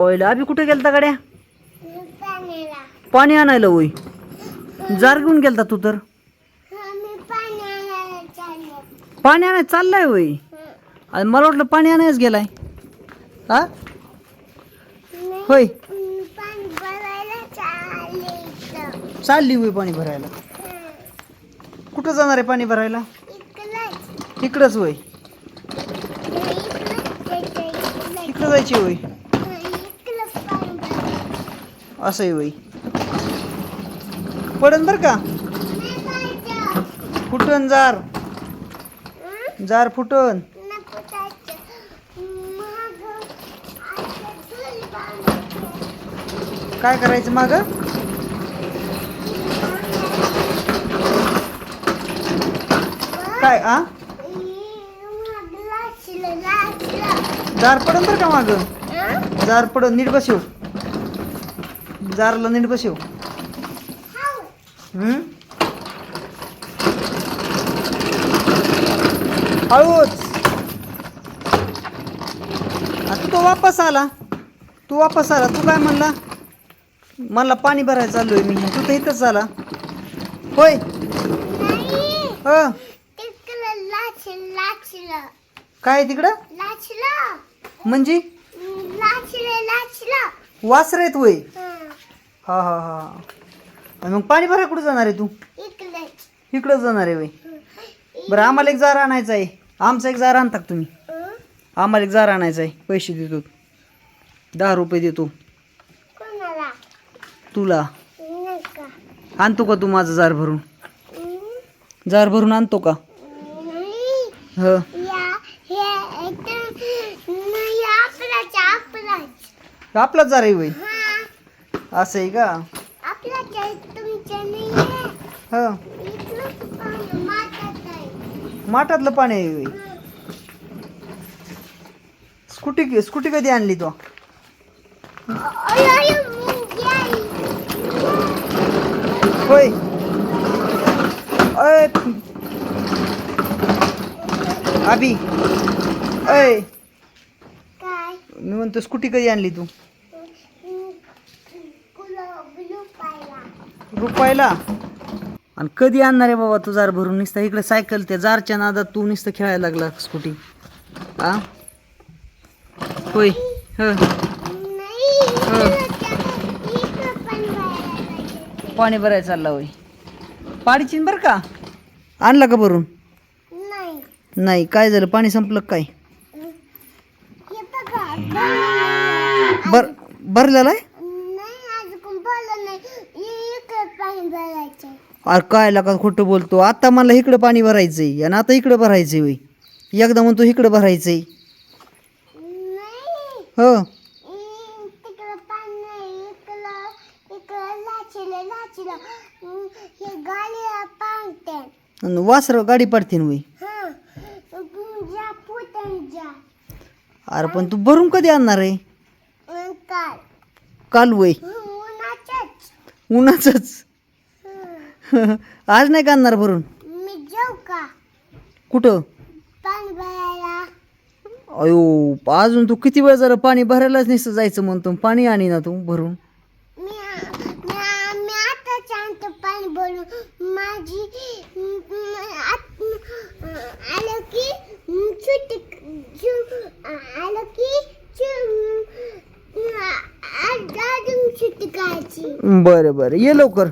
ओयला अभि कुठे गेलता गड्या? पाणी आणायला होय. जार घेऊन गेलता तू तर. पाणी आणायला चाललाय होय. आणि मला वाटलं पाणी आणायच गेलाय. हा होय. चालली होय पाणी भरायला. कुठं जाणार आहे पाणी भरायला? इकडंच होय. इकडं जायची होय. असं आहे होय. पडन बर का. फुटन जार. जार फुटन. काय करायचं माग? काय आ? जार पडन बर का माग. जार पडन. नीट बसव. जारला नीट बसव. हळूच. तू वापस आला. तू काय म्हणला? मला पाणी भरायला चाललोय मी. तू तर इथंच आला होय. काय तिकडं म्हणजे वासर आहेत होय. हा हा हा. मग पाणी भरायला कुठं जाणार आहे तू? इकडं जाणार आहे होय. बरं आम्हाला एक जार आणायचा आहे. आमचा एक जार आणता तुम्ही? आम्हाला एक जार आणायचा आहे. पैसे देतो. 10 रुपये देतो तुला. आणतो का तू माझं जार भरून? जार भरून आणतो का? ह आपलाच जार आहे होय. असं आहे का? ह माठातलं पाणी आहे होय. स्कूटी कधी आणली तो? होय. अय अभि अय मी म्हणतो स्कूटी कधी आणली तू? रुपायला. आणि कधी आणणार आहे बाबा तू जार भरून? नुसता इकडे सायकल त्या जारच्या नादात तू नुसतं खेळायला लागला स्कूटी. आ होय. ह पाणी भरायला चालला होय. पाडीचीन बर का. आणला का भरून? नाही. काय झालं? पाणी संपलं काय? भरलेलं आहे. अरे काय लागा खोटं बोलतो. आता मला इकडं पाणी भरायचंय आणि आता इकडं भरायचंय होय. एकदा म्हणतो इकडं भरायचंय. हो वासर गाडी पाडतीन होय. अरे पण तू भरून कधी आणणार आहे? काल होय. उन्हाचंच. आज नाही का आणणार भरून? कुठं? अयो अजून तू किती वेळ जरा पाणी भरायलाच नुसतं जायचं म्हणतो. पाणी आणि ना तू भरून. बरं बरं ये लवकर.